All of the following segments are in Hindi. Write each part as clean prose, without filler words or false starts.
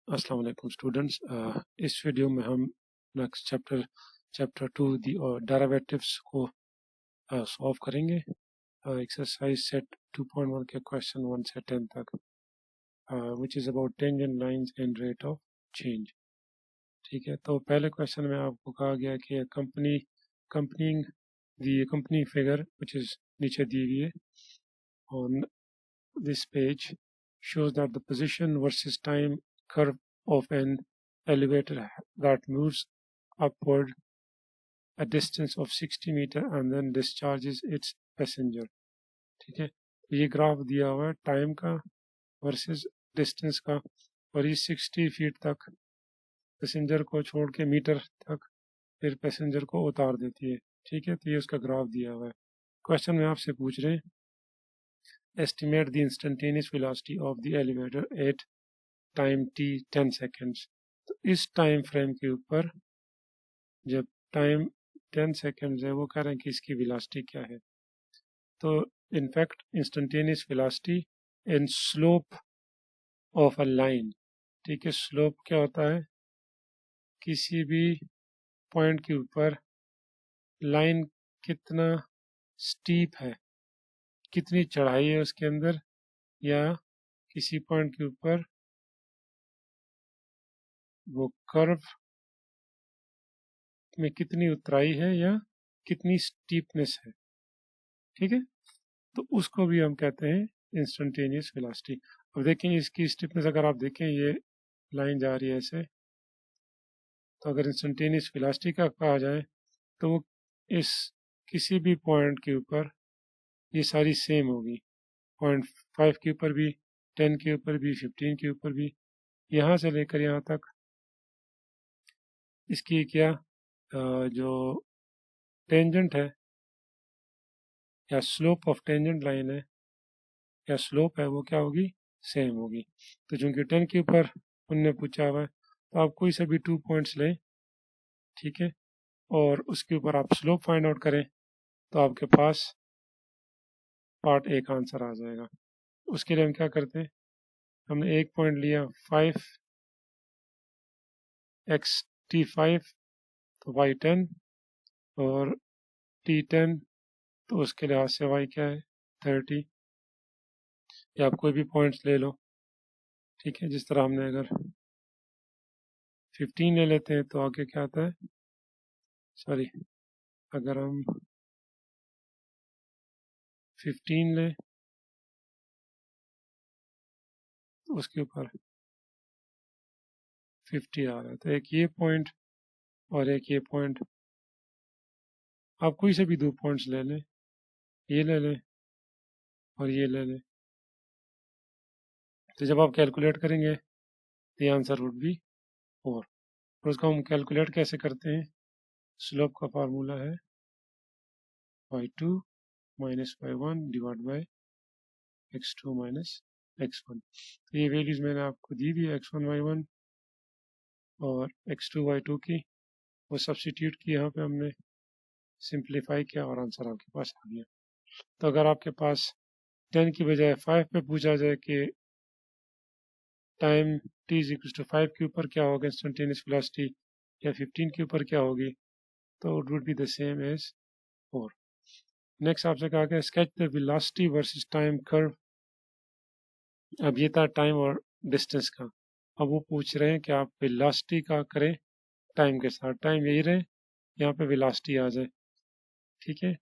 अस्सलाम वालेकुम स्टूडेंट्स। इस वीडियो में हम नेक्स्ट चैप्टर 2 दी और डेरिवेटिव्स को सॉल्व करेंगे। एक्सरसाइज सेट 2.1 के क्वेश्चन 1 से 10 तक, which is about tangent lines and rate of change. ठीक है, तो पहले क्वेश्चन में आपको कहा गया कि कंपनी फिगर विच इज़ नीचे दी हुई है on this page shows that the position versus time curve of an elevator that moves upward a distance of 60 meter and then discharges its passenger। ठीक है, ये ग्राफ दिया हुआ है टाइम का वर्सेस डिस्टेंस का, और ये 60 फीट तक पैसेंजर को छोड़ के मीटर तक फिर पैसेंजर को उतार देती है। ठीक है, तो ये उसका ग्राफ दिया हुआ है। क्वेश्चन में आपसे पूछ रहे हैं estimate the instantaneous velocity of the elevator at time t 10 seconds. तो इस टाइम फ्रेम के ऊपर जब टाइम 10 सेकेंड्स है, वो कह रहे हैं कि इसकी वेलोसिटी क्या है। तो in fact instantaneous velocity in slope of a line. ठीक है, स्लोप क्या होता है, किसी भी पॉइंट के ऊपर लाइन कितना स्टीप है, कितनी चढ़ाई है उसके अंदर, या किसी पॉइंट के ऊपर वो कर्व में कितनी उतराई है या कितनी स्टीपनेस है। ठीक है, तो उसको भी हम कहते हैं इंस्टेंटेनियस वेलोसिटी। अब देखें इसकी स्टीपनेस, अगर आप देखें ये लाइन जा रही है ऐसे, तो अगर इंस्टेंटेनियस वेलोसिटी का कहा जाए तो वो इस किसी भी पॉइंट के ऊपर ये सारी सेम होगी। 0.5 के ऊपर भी, 10 के ऊपर भी, 15 के ऊपर भी, यहाँ से लेकर यहाँ तक इसकी क्या जो टेंजेंट है या स्लोप ऑफ टेंजेंट लाइन है या स्लोप है, वो क्या होगी, सेम होगी। तो चूंकि 10 के ऊपर उनने पूछा हुआ है, तो आप कोई से भी 2 पॉइंट्स लें, ठीक है, और उसके ऊपर आप स्लोप फाइंड आउट करें, तो आपके पास पार्ट ए का आंसर आ जाएगा। उसके लिए हम क्या करते हैं, हमने एक पॉइंट लिया 5x t5, तो y 10, और t10, तो उसके लिहाज से y क्या है, 30। या आप कोई भी पॉइंट्स ले लो। ठीक है, जिस तरह हमने अगर 15 ले लेते हैं तो आगे क्या आता है, सॉरी, अगर हम 15 लें तो उसके ऊपर 50 आ रहा है। तो एक ये पॉइंट और एक ये पॉइंट, आप कोई से भी 2 पॉइंट्स ले लें, ये ले लें और ये ले लें, तो जब आप कैलकुलेट करेंगे तो आंसर वुड बी 4। और उसको हम कैलकुलेट कैसे करते हैं, स्लोप का फार्मूला है y2 minus y1 divide by x2 minus x1। तो ये वैल्यूज मैंने आपको दी दी, x1 y1 और x2 y2 की, वो सब्सिट्यूट की यहाँ पे हमने, सिंप्लीफाई किया और आंसर आपके पास आ गया। तो अगर आपके पास 10 की बजाय 5 पे पूछा जाए कि time t is equal to 5 के ऊपर क्या होगा इंस्टेंटेनियस वेलोसिटी, या 15 के ऊपर क्या होगी, तो it would be the same as 4। Next आपसे कहा गया sketch the velocity versus time curve. अब ये था टाइम और डिस्टेंस का, अब वो पूछ रहे हैं कि आप वेलोसिटी का करें टाइम के साथ, टाइम यही रहे, यहाँ पे वेलोसिटी आ जाए। ठीक है,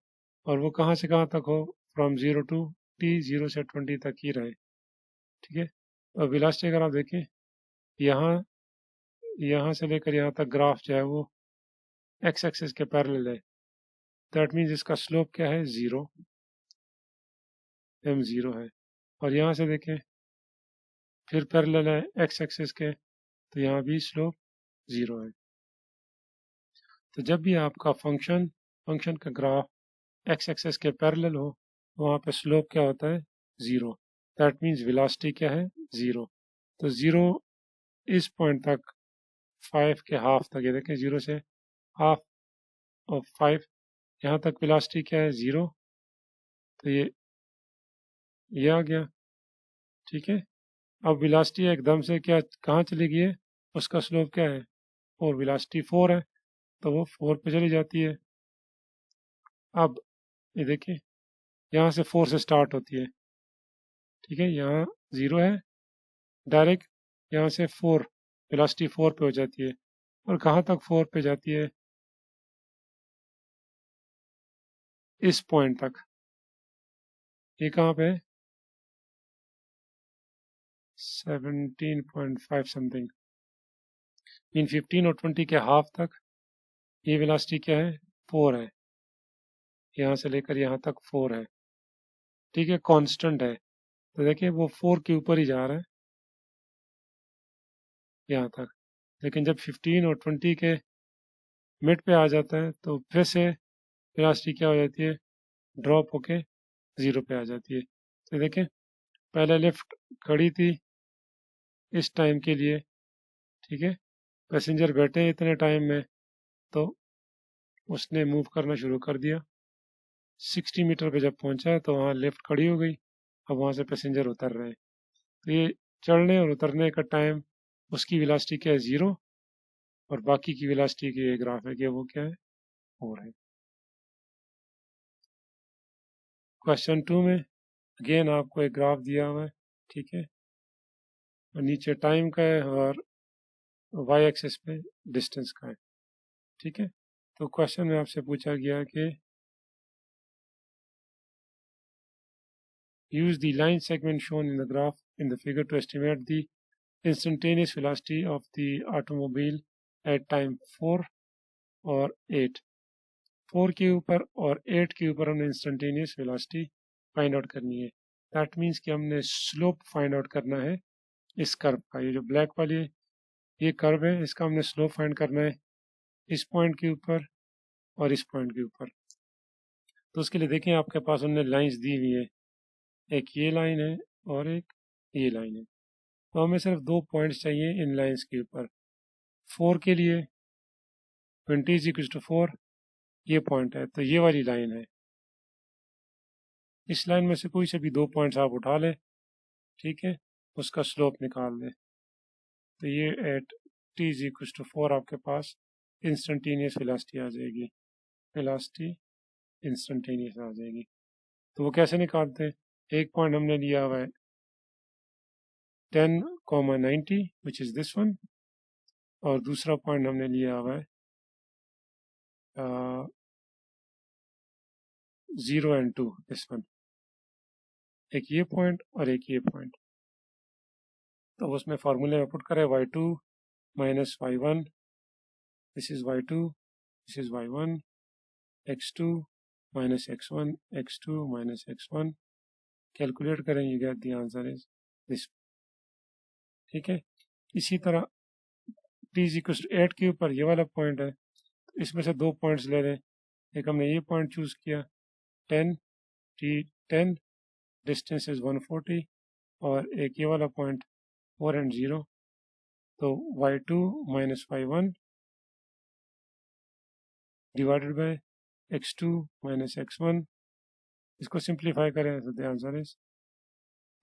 और वो कहाँ से कहाँ तक हो, फ्रॉम 0 टू t, 0 से 20 तक ही रहे। ठीक है, और वेलोसिटी अगर आप देखें, यहाँ से लेकर यहाँ तक ग्राफ जो है वो एक्स एक्सिस के पैरेलल है। दैट मीन्स इसका स्लोप क्या है, 0, m0 है। और यहाँ से देखें फिर पैरेलल है एक्स एक्सिस के, तो यहाँ भी स्लोप 0 है। तो जब भी आपका फंक्शन का ग्राफ एक्स एक्सिस के पैरेलल हो, तो वहाँ पे स्लोप क्या होता है, 0। दैट मीन्स वेलोसिटी क्या है, 0। तो 0 इस पॉइंट तक 5 के हाफ तक, ये देखें 0 से हाफ ऑफ 5, यहाँ तक वेलोसिटी क्या है, 0। तो ये आ गया। ठीक है, अब वेलोसिटी एकदम से क्या कहाँ चली गई है, उसका स्लोप क्या है 4, वेलोसिटी 4 है तो वो 4 पे चली जाती है। अब ये देखिए यहाँ से 4 से स्टार्ट होती है, ठीक है, यहाँ 0 है, डायरेक्ट यहाँ से 4 वेलोसिटी 4 पे हो जाती है। और कहाँ तक 4 पे जाती है, इस पॉइंट तक। ये कहाँ पे है 17.5 समथिंग, मीन 15 और 20 के हाफ तक ये वेलोसिटी क्या है 4 है, यहाँ से लेकर यहाँ तक 4 है, ठीक है, कांस्टेंट है। तो देखिए वो 4 के ऊपर ही जा रहा है यहाँ तक, लेकिन जब 15 और 20 के मिड पे आ जाता है तो फिर से वेलोसिटी क्या हो जाती है, ड्रॉप होके 0 पे आ जाती है। तो देखें पहले लिफ्ट खड़ी थी इस टाइम के लिए, ठीक है, पैसेंजर बैठे इतने टाइम में, तो उसने मूव करना शुरू कर दिया। 60 मीटर पे जब पहुंचा तो वहाँ लिफ्ट खड़ी हो गई, अब वहाँ से पैसेंजर उतर रहे हैं। तो ये चढ़ने और उतरने का टाइम, उसकी वेलोसिटी क्या है 0, और बाकी की वेलोसिटी की ग्राफ है कि वो क्या है 4 है। क्वेश्चन 2 में अगेन आपको एक ग्राफ दिया हुआ है, ठीक है, और नीचे टाइम का है और वाई एक्सिस पे डिस्टेंस का है, ठीक है। तो क्वेश्चन में आपसे पूछा गया कि use the line segment shown in the graph in the figure to estimate the instantaneous velocity of the automobile at time 4 और 8। 4 के ऊपर और 8 के ऊपर हमने इंस्टेंटेनियस वेलोसिटी फाइंड आउट करनी है। दैट मीन्स कि हमने स्लोप फाइंड आउट करना है इस कर्व का। ये जो ब्लैक वाली है ये कर्व है, इसका हमने स्लोप फाइंड करना है इस पॉइंट के ऊपर और इस पॉइंट के ऊपर। तो उसके लिए देखें आपके पास उन्होंने लाइंस दी हुई है, एक ये लाइन है और एक ये लाइन है। तो हमें सिर्फ 2 पॉइंट्स चाहिए इन लाइंस के ऊपर। 4 के लिए 20 इज इक्वल टू 4 ये पॉइंट है, तो ये वाली लाइन है। इस लाइन में से कोई से भी 2 पॉइंट्स आप उठा लें, ठीक है, उसका स्लोप निकाल दें। तो ये at t is equal to 4 आपके पास इंस्टेंटेनियस वेलोसिटी आ जाएगी, वेलोसिटी इंस्टेंटेनियस आ जाएगी। तो वो कैसे निकालते हैं, एक पॉइंट हमने लिया हुआ है 10,90 विच इज दिस वन, और दूसरा पॉइंट हमने लिया हुआ है 0 and 2, दिस वन, एक ये पॉइंट और एक ये पॉइंट। तो उसमें फार्मूले में पुट करें y2 minus y1, this is y2, this is y1, x2 minus x1, x2 minus x1, calculate करें, you get the answer is this, ठीक है। इसी तरह t इज इक्वल टू 8 के ऊपर ये वाला पॉइंट है, तो इसमें से 2 पॉइंट्स ले लें। एक हमने ये पॉइंट चूज किया 10 t 10, डिस्टेंस इज 140, और एक ये वाला पॉइंट 4 and 0, तो y2 minus y1 divided by x2 minus x1, इसको सिंप्लीफाई करें तो the answer is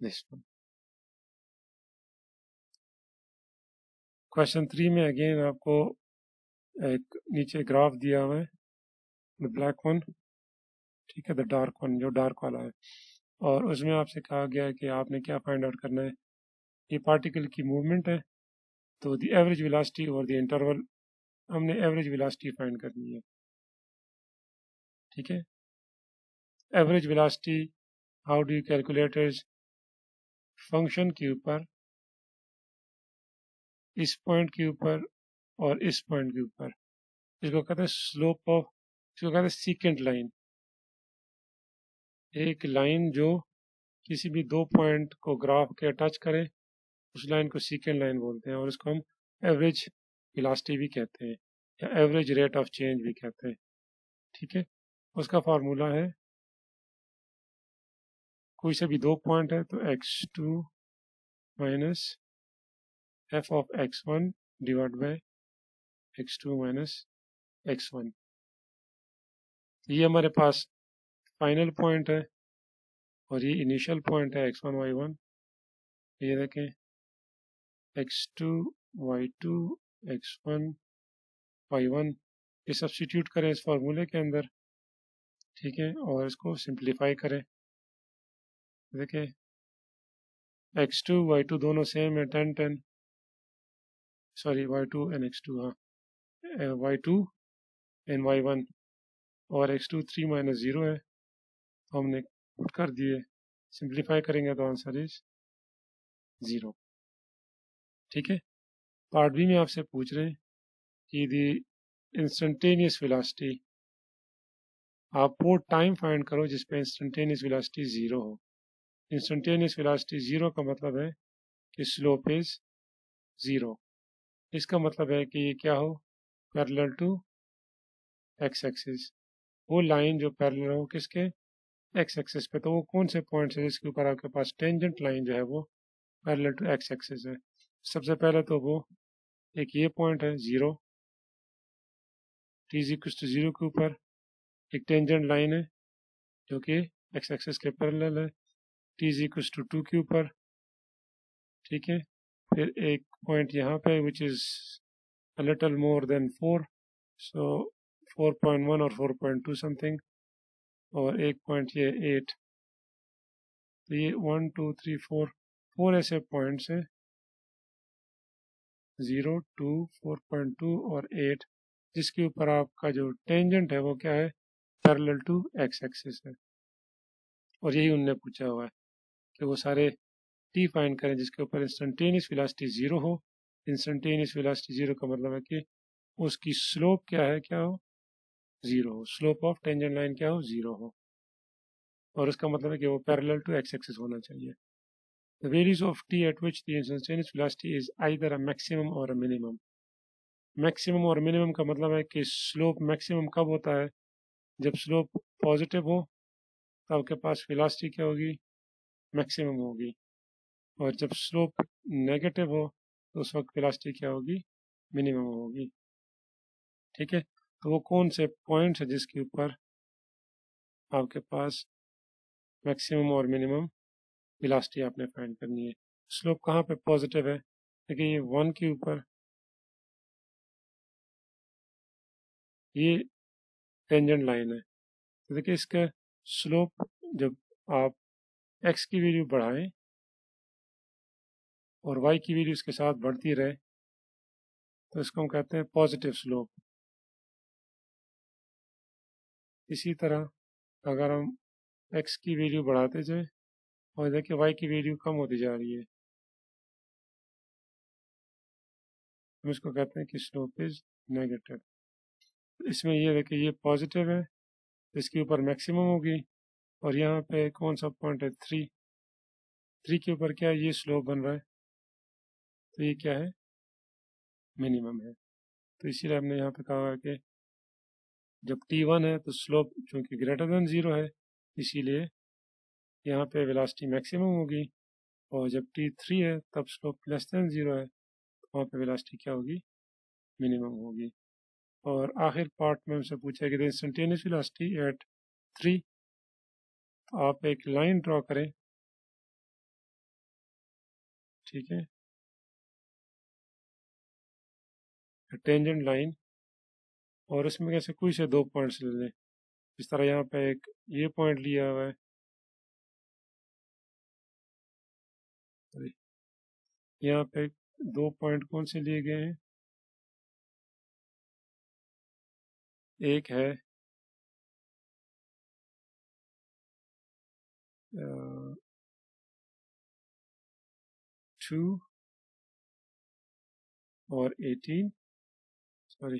this one. Question 3 में अगेन आपको एक नीचे ग्राफ दिया हुआ है, द ब्लैक वन, ठीक है, द डार्क वन जो डार्क वाला है, और उसमें आपसे कहा गया है कि आपने क्या फाइंड आउट करना है, ये पार्टिकल की मूवमेंट है, तो the average velocity over the interval, हमने एवरेज वेलोसिटी फाइंड करनी है, ठीक है। Average velocity how do you calculate is function के ऊपर, इस पॉइंट के ऊपर और इस पॉइंट के ऊपर, इसको कहते हैं स्लोप ऑफ, इसको कहते हैं सीकेंट लाइन। एक लाइन जो किसी भी 2 पॉइंट को ग्राफ के टच करे उस लाइन को सीकेंट लाइन बोलते हैं, और इसको हम एवरेज वेलोसिटी भी कहते हैं या एवरेज रेट ऑफ चेंज भी कहते हैं, ठीक है। उसका फार्मूला है, कोई से भी 2 पॉइंट है तो x2 minus f of x1 divide by x2 minus x1। ये हमारे पास फाइनल पॉइंट है और ये इनिशियल पॉइंट है x1 y1, ये देखें x2 y2 x1 y1 ये सब्स्टिट्यूट करें इस फार्मूले के अंदर, ठीक है, और इसको सिंप्लीफाई करें। देखें x2 y2 दोनों सेम है 10 10, सॉरी y2 एंड x2, हाँ y2 एंड y1, और x2 3 - 0 है तो हमने पुट कर दिए, सिंप्लीफाई करेंगे तो आंसर इज 0। ठीक है, पार्ट बी में आपसे पूछ रहे हैं कि द इंस्टेंटेनियस वेलोसिटी, आप वो टाइम फाइंड करो जिसपे इंस्टेंटेनियस वेलोसिटी 0 हो। इंस्टेंटेनियस वेलोसिटी 0 का मतलब है कि स्लोप इज 0। इसका मतलब है कि ये क्या हो, पैरेलल टू एक्स एक्सिस, वो लाइन जो पैरेलल हो किसके, एक्स एक्सिस पे। तो वो कौन से पॉइंट्स है जिसके ऊपर आपके पास टेंजेंट लाइन जो है वो पैरेलल टू एक्स एक्सिस है। सबसे पहले तो वो एक ये पॉइंट है 0, t इक्वल टू 0 के ऊपर एक टेंजेंट लाइन है जो कि एक्स एक्सिस के पैरेलल है, t इक्वल टू 2 के ऊपर, ठीक है। फिर एक पॉइंट यहाँ पे which is a little more than 4, so 4.1 और 4.2 समथिंग, और एक पॉइंट ये 8। तो ये 1 2 3 4 ऐसे पॉइंट्स हैं, 0 2 4.2 और 8, जिसके ऊपर आपका जो टेंजेंट है वो क्या है, पैरेलल टू एक्स एक्सिस है। और यही उनने पूछा हुआ है कि वो सारे टी फाइंड करें जिसके ऊपर इंस्टेंटेनियस वेलोसिटी 0 हो। इंस्टेंटेनियस वेलोसिटी 0 का मतलब है कि उसकी स्लोप क्या है, क्या हो, 0 हो, स्लोप ऑफ टेंजेंट लाइन क्या हो, 0 हो, और उसका मतलब है कि वो पैरेलल टू एक्स एक्सिस होना चाहिए। The values of t at which the instantaneous velocity is either a maximum or a minimum. Maximum और मिनिमम का मतलब है कि स्लोप मैक्सिमम कब होता है, जब स्लोप पॉजिटिव हो तो आपके पास वेलोसिटी क्या होगी, मैक्सिमम होगी, और जब स्लोप नेगेटिव हो तो उस वक्त वेलोसिटी क्या होगी, मिनिमम होगी। ठीक है, तो वो कौन से पॉइंट्स है जिसके ऊपर आपके पास मैक्सिमम और मिनिमम वेलोसिटी आपने फाइंड करनी है। स्लोप कहाँ पे पॉजिटिव है, देखिए ये 1 के ऊपर, ये टेंजेंट लाइन है, तो देखिए इसका स्लोप जब आप x की वैल्यू बढ़ाएं और y की वैल्यू इसके साथ बढ़ती रहे तो इसको हम कहते हैं पॉजिटिव स्लोप। इसी तरह अगर हम x की वैल्यू बढ़ाते जाए और देखिए y की वैल्यू कम होती जा रही है, हम इसको कहते हैं कि स्लोप इज नेगेटिव। इसमें ये देखिए ये पॉजिटिव है, इसके ऊपर मैक्सिमम होगी, और यहाँ पे कौन सा पॉइंट है, 3 के ऊपर क्या है, ये स्लोप बन रहा है, तो ये क्या है, मिनिमम है। तो इसीलिए हमने यहाँ पे कहा है कि जब t1 है तो स्लोप चूंकि ग्रेटर देन 0 है, इसीलिए यहाँ पे वेलोसिटी मैक्सिमम होगी, और जब t3 है तब स्लोप लेस देन 0 है, तो वहाँ पे वेलोसिटी क्या होगी, मिनिमम होगी। और आखिर पार्ट में हमसे पूछा है कि इंस्टेंटेनियस वेलोसिटी एट 3, तो आप एक लाइन ड्रॉ करें, ठीक है, टेंजेंट लाइन, और उसमें कैसे कोई से 2 पॉइंट्स ले लें। इस तरह यहाँ पे एक ये पॉइंट लिया हुआ है, यहाँ पे 2 पॉइंट कौन से लिए गए हैं, एक है 2 और 18, सॉरी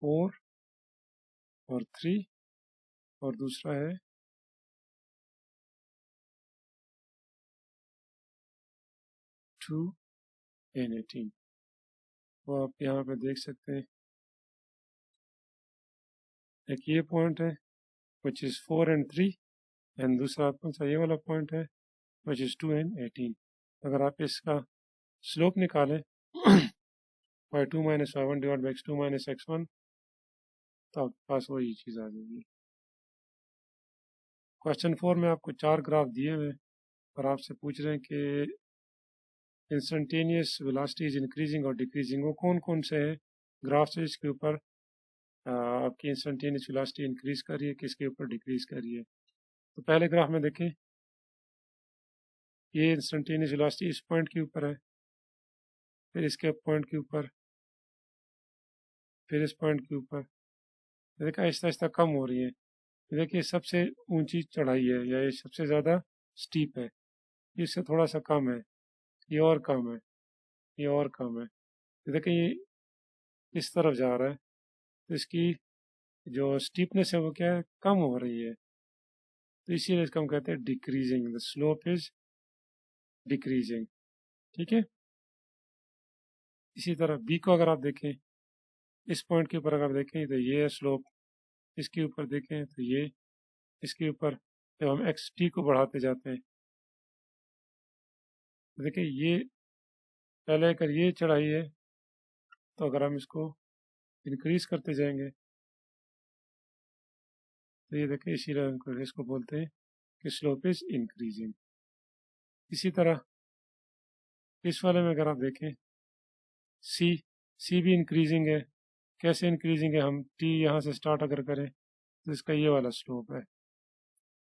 4 और 3, और दूसरा है 2 and 18। तो आप यहाँ पे देख सकते हैं एक ये पॉइंट है विच इज़ 4 and 3, एंड दूसरा कौन सा ये वाला पॉइंट है विच इज़ 2 and 18। अगर आप इसका स्लोप निकालें y2 - y1 divide by x2 - x1, तो आपके पास वही चीज़ आ जाएगी। क्वेश्चन 4 में आपको 4 ग्राफ दिए हुए और आपसे पूछ रहे हैं कि इंस्टेंटेनियस वेलोसिटी इज इंक्रीजिंग और डिक्रीजिंग, वो कौन कौन से हैं ग्राफ्स है इसके ऊपर आपकी इंस्टेंटेनियस वेलोसिटी इंक्रीज कर रही है, किसके ऊपर डिक्रीज कर रही है। तो पहले ग्राफ में देखें, ये इंस्टेंटेनियस वेलोसिटी इस पॉइंट के ऊपर है, फिर इसके पॉइंट के ऊपर, फिर इस पॉइंट के ऊपर, देखा आहिस्ता आहिस्ता कम हो रही है। देखिए सबसे ऊंची चढ़ाई है या ये सबसे ज़्यादा स्टीप है, इससे थोड़ा सा कम है, ये और कम है, ये और कम है। देखिए ये इस तरफ जा रहा है, तो इसकी जो स्टीपनेस है वो क्या है, कम हो रही है, तो इसीलिए इसको हम कहते हैं decreasing, the slope is decreasing. ठीक है, इसी तरह बी को अगर आप देखें, इस पॉइंट के ऊपर अगर देखें तो ये है स्लोप, इसके ऊपर देखें तो ये, इसके ऊपर जब हम एक्स टी को बढ़ाते जाते हैं, देखिए ये पहले अगर ये चढ़ाई है, तो अगर हम इसको इंक्रीज करते जाएंगे तो ये देखिए इसीलिए इसको बोलते हैं कि स्लोप इज इंक्रीजिंग। इसी तरह इस वाले में अगर आप देखें, सी सी भी इंक्रीजिंग है, कैसे इंक्रीजिंग है, हम टी यहाँ से स्टार्ट अगर करें तो इसका ये वाला स्लोप है,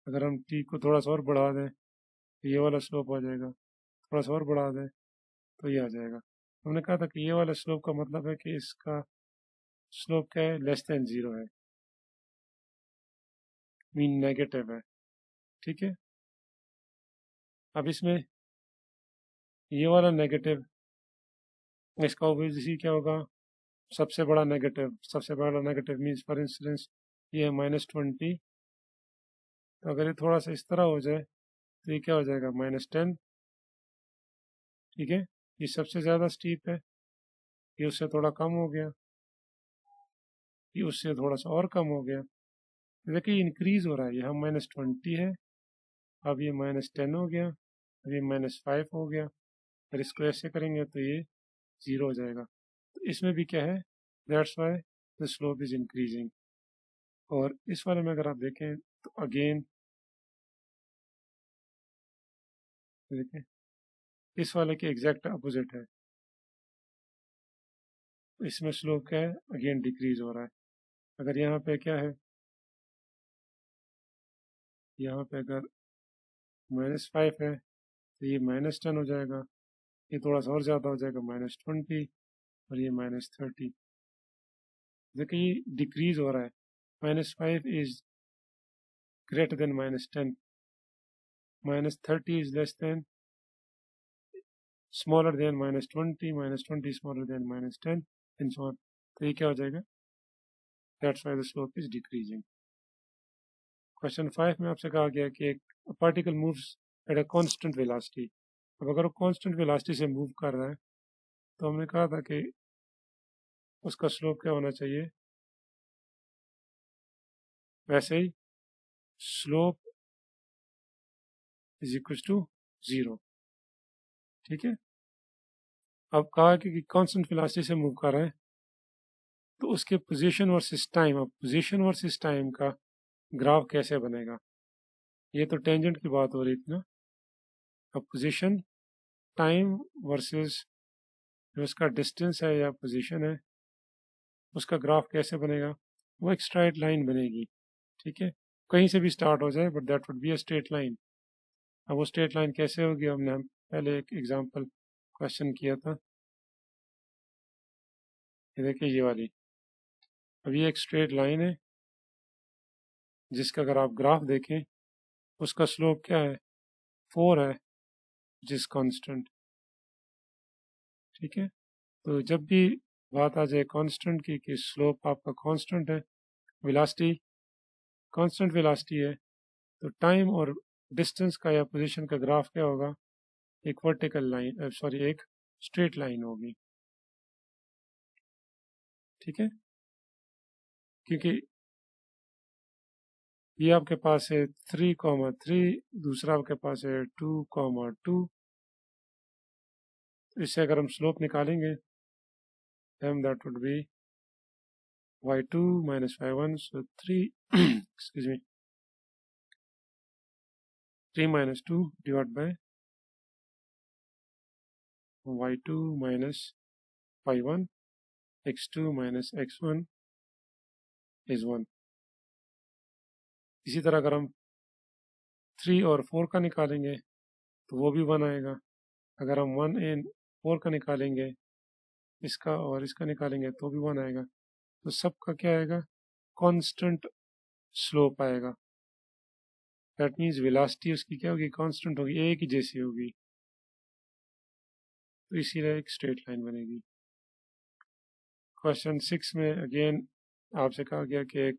अगर हम टी को थोड़ा सा और बढ़ा दें तो ये वाला स्लोप आ जाएगा, थोड़ा सा और बढ़ा दें तो ये आ जाएगा। हमने कहा था कि ये वाला स्लोप का मतलब है कि इसका स्लोप क्या है, लेस देन जीरो है, मीन नेगेटिव है। ठीक है, अब इसमें ये वाला नेगेटिव, इसका ओबियसली क्या होगा, सबसे बड़ा नेगेटिव मीन्स फॉर इंस्टेंस ये है -20, तो अगर ये थोड़ा सा इस तरह हो जाए तो ये क्या हो जाएगा, -10। ठीक है, ये सबसे ज़्यादा स्टीप है, ये उससे थोड़ा कम हो गया, ये उससे थोड़ा सा और कम हो गया, देखिए इंक्रीज हो रहा है, यहाँ -20 है, अब ये -10 हो गया, अब ये -5 हो गया, अगर इसको ऐसे करेंगे तो ये 0 हो जाएगा। तो इसमें भी क्या है, that's why the slope is increasing. और इस वाले में अगर आप देखें तो अगेन देखें इस वाले के एग्जैक्ट अपोजिट है, इसमें स्लोप क्या है, अगेन डिक्रीज हो रहा है। अगर यहाँ पे क्या है, यहाँ पे अगर -5 है तो ये -10 हो जाएगा, ये थोड़ा सा और ज़्यादा हो जाएगा -20, और ये -30। देखिए ये डिक्रीज हो रहा है, -5 is greater than -10, -30 is less than smaller than -20, -20 smaller than -10 and so on. तो ये क्या हो जाएगा, that's why the slope is decreasing. Question 5 में आपसे कहा गया कि एक particle moves at a constant velocity. अब अगर वो कांस्टेंट वेलोसिटी से मूव कर रहा है तो हमने कहा था कि उसका स्लोप क्या होना चाहिए, वैसे ही स्लोप इज इक्वल टू 0। ठीक है, अब कहा कि कांस्टेंट वेलोसिटी से मूव कर रहा है तो उसके पोजीशन वर्सेस टाइम, अब पोजीशन वर्सेस टाइम का ग्राफ कैसे बनेगा, ये तो टेंजेंट की बात हो रही थी ना। अब पोजीशन टाइम वर्सेस जो उसका डिस्टेंस है या पोजीशन है, उसका ग्राफ कैसे बनेगा, वो एक स्ट्रेट लाइन बनेगी। ठीक है, कहीं से भी स्टार्ट हो जाए but that would be a straight line. अब वो स्ट्रेट लाइन कैसे होगी, हमने हम पहले एक एग्जांपल क्वेश्चन किया था, ये देखिए ये वाली, अब ये एक स्ट्रेट लाइन है जिसका अगर आप ग्राफ देखें उसका स्लोप क्या है, 4 है, जिस कांस्टेंट। ठीक है, तो जब भी बात आ जाए कांस्टेंट की कि स्लोप आपका कांस्टेंट है, वेलोसिटी कांस्टेंट वेलोसिटी है, तो टाइम और डिस्टेंस का या पोजीशन का ग्राफ क्या होगा, एक वर्टिकल लाइन, सॉरी एक स्ट्रेट लाइन होगी। ठीक है, क्योंकि ये आपके पास है 3,3, दूसरा आपके पास है 2,2, इससे अगर हम स्लोप निकालेंगे then that would be y2 minus y1, so 3 excuse me, 3 minus 2 divided by y2 minus y1 x2 minus x1 is 1। इसी तरह अगर हम 3 और 4 का निकालेंगे तो वो भी 1 आएगा। अगर हम 1 एंड 4 का निकालेंगे, इसका और इसका निकालेंगे तो भी 1 आएगा। तो सबका क्या आएगा? कांस्टेंट स्लोप आएगा। दैट मीन्स वेलोसिटी उसकी क्या होगी? कांस्टेंट होगी, एक ही जैसी होगी। तो इसीलिए एक स्ट्रेट लाइन बनेगी। क्वेश्चन 6 में अगेन आपसे कहा गया कि एक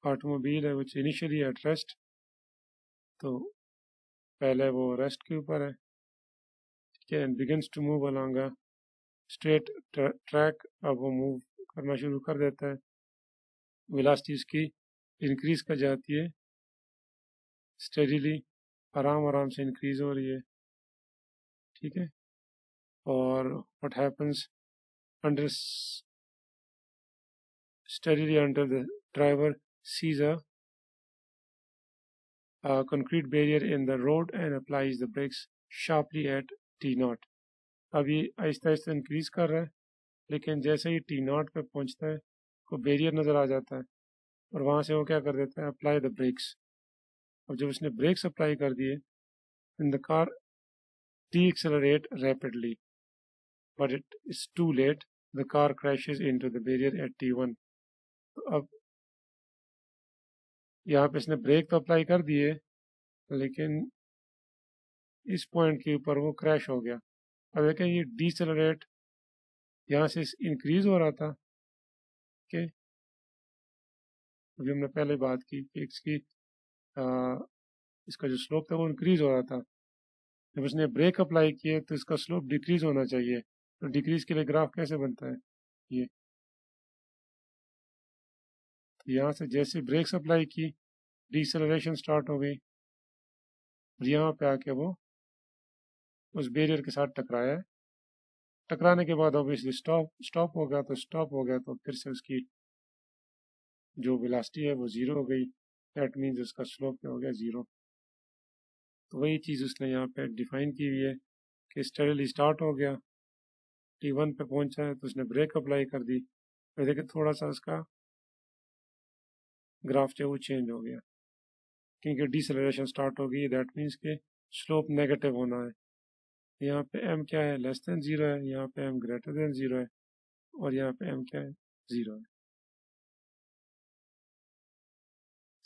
ऑटोमोबाइल है विच इनिशियली एट रेस्ट, तो पहले वो रेस्ट के ऊपर है, ठीक है, and begins to move along a straight track. अब वो मूव करना शुरू कर देता है, वेलोसिटी उसकी इंक्रीज कर जाती है स्टेडीली, आराम आराम से इंक्रीज हो रही है, ठीक है। और what happens under steadily until the driver sees a concrete barrier in the road and applies the brakes sharply at T naught। अब ये आहिस्ता आहिस्ता इंक्रीज कर रहा है, लेकिन जैसे ही T naught पे पहुंचता है को बैरियर नज़र आ जाता है और वहाँ से वो क्या कर देता है? Apply the brakes. अब जब उसने ब्रेक्स अप्लाई कर दिए, in the car de-accelerate rapidly, but it is too late, the car crashes into the barrier at T1। तो अब यहाँ पे इसने ब्रेक तो अप्लाई कर दिए, लेकिन इस पॉइंट के ऊपर वो क्रैश हो गया। अब देखें ये डीसेलरेट यहाँ से इंक्रीज हो रहा था, कि अभी हमने पहले बात की कि इसका जो स्लोप था वो इंक्रीज हो रहा था। जब उसने ब्रेक अप्लाई किए तो इसका स्लोप डिक्रीज होना चाहिए। तो डिक्रीज के लिए ग्राफ कैसे बनता है? ये तो यहाँ से जैसे ब्रेक्स अप्लाई की, डीसेलरेशन स्टार्ट हो गई, और यहाँ पे आके वो उस बैरियर के साथ टकराया है। टकराने के बाद ऑब्वियसली स्टॉप हो गया, तो स्टॉप हो गया तो फिर से उसकी जो वेलोसिटी है वो ज़ीरो हो गई। दैट मीन्स उसका स्लोप क्या हो गया? ज़ीरो। तो वही चीज़ उसने यहाँ पे डिफाइन की हुई है कि स्टेडली स्टार्ट हो गया, T1 पे पहुंचा है तो उसने ब्रेक अप्लाई कर दी, फिर देखिए थोड़ा सा उसका ग्राफ जो है वो चेंज हो गया, क्योंकि डिसेलरेशन स्टार्ट हो गई। दैट मीन्स के स्लोप नेगेटिव होना है। यहाँ पे m क्या है? लेस देन ज़ीरो है, यहाँ पे m ग्रेटर देन ज़ीरो है, और यहाँ पे m क्या है? ज़ीरो है।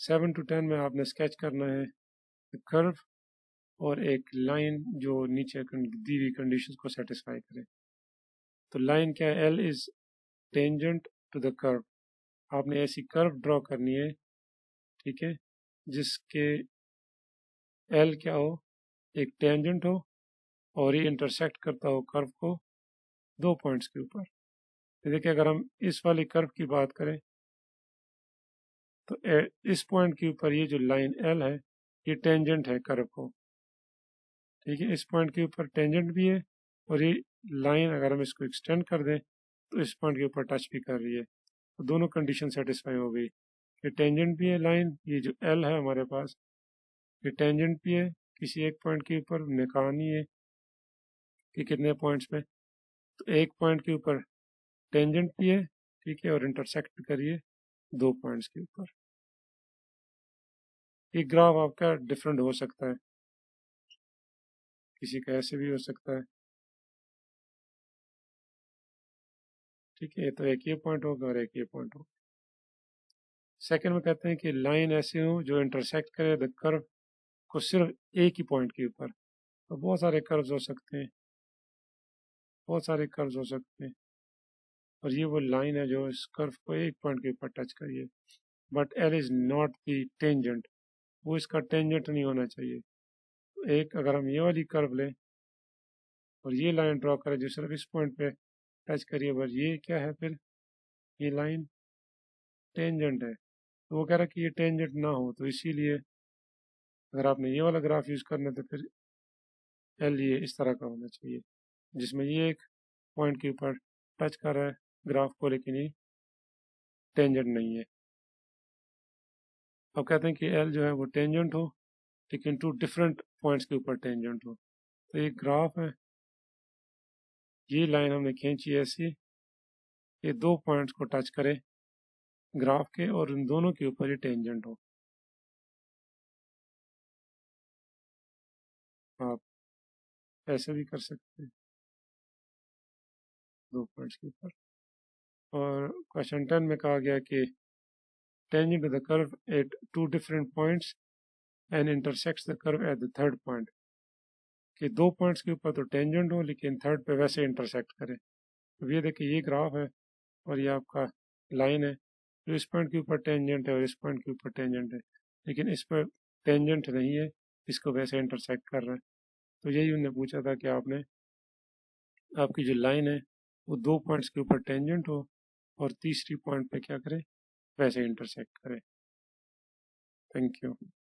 7 to 10 में आपने स्केच करना है कर्व और एक लाइन जो नीचे दी हुई कंडीशंस को सेटिस्फाई करे। तो लाइन क्या है? L is tangent to the curve. आपने ऐसी कर्व ड्रॉ करनी है, ठीक है, जिसके L क्या हो? एक टेंजेंट हो और ये इंटरसेक्ट करता हो कर्व को दो पॉइंट्स के ऊपर। तो देखिए अगर हम इस वाली कर्व की बात करें तो इस पॉइंट के ऊपर ये जो लाइन L है ये टेंजेंट है कर्व को, ठीक है। इस पॉइंट के ऊपर टेंजेंट भी है, और ये लाइन अगर हम इसको एक्सटेंड कर दें तो इस पॉइंट के ऊपर टच भी कर रही है। तो दोनों कंडीशन सेटिस्फाई हो गई। ये टेंजेंट भी है लाइन, ये जो L है हमारे पास, ये टेंजेंट भी है किसी एक पॉइंट के ऊपर, निकालनी है कि कितने पॉइंट्स पे। तो एक पॉइंट के ऊपर टेंजेंट भी है, ठीक है, और इंटरसेक्ट भी करिए दो पॉइंट्स के ऊपर। एक ग्राफ आपका डिफरेंट हो सकता है, किसी का ऐसे भी हो सकता है, ठीक है। तो एक ये पॉइंट होगा और एक ये पॉइंट होगा। सेकंड में कहते हैं कि लाइन ऐसे हो जो इंटरसेक्ट करे द कर्व को सिर्फ एक ही पॉइंट के ऊपर। तो बहुत सारे कर्व्स हो सकते हैं, बहुत सारे कर्व्स हो सकते हैं, और ये वो लाइन है जो इस कर्व को एक पॉइंट के ऊपर टच करिए। But L is not the tangent, वो इसका टेंजेंट नहीं होना चाहिए। तो एक अगर हम ये वाली कर्व लें और ये लाइन ड्रॉ करें जो सिर्फ इस पॉइंट पे टच करिए, बट ये क्या है? फिर ये लाइन टेंजेंट है। तो वो कह रहा है कि ये टेंजेंट ना हो, तो इसीलिए अगर आपने ये वाला ग्राफ यूज़ करना है तो फिर L ये इस तरह का होना चाहिए, जिसमें ये एक पॉइंट के ऊपर टच कर रहा है ग्राफ को, लेकिन ये टेंजेंट नहीं है। अब कहते हैं कि L जो है वो टेंजेंट हो, लेकिन टू डिफरेंट पॉइंट्स के ऊपर टेंजेंट हो। तो एक ग्राफ है ये लाइन हमने खींची ऐसी, ये 2 पॉइंट्स को टच करे ग्राफ के और इन दोनों के ऊपर ही टेंजेंट हो। आप ऐसे भी कर सकते हैं 2 पॉइंट्स के ऊपर। और क्वेश्चन 10 में कहा गया कि tangent to the curve at 2 different points and intersects the curve at the third point, कि 2 पॉइंट्स के ऊपर तो टेंजेंट हो लेकिन थर्ड पे वैसे इंटरसेक्ट करे। तो ये देखिए ये ग्राफ है और ये आपका लाइन है, तो इस पॉइंट के ऊपर टेंजेंट है और इस पॉइंट के ऊपर टेंजेंट है, लेकिन इस पर टेंजेंट नहीं है, इसको वैसे इंटरसेक्ट कर रहा है। तो यही उन्होंने पूछा था कि आपने आपकी जो लाइन है वो 2 पॉइंट्स के ऊपर टेंजेंट हो और तीसरी पॉइंट पे क्या करे, वैसे इंटरसेक्ट करे। Thank you.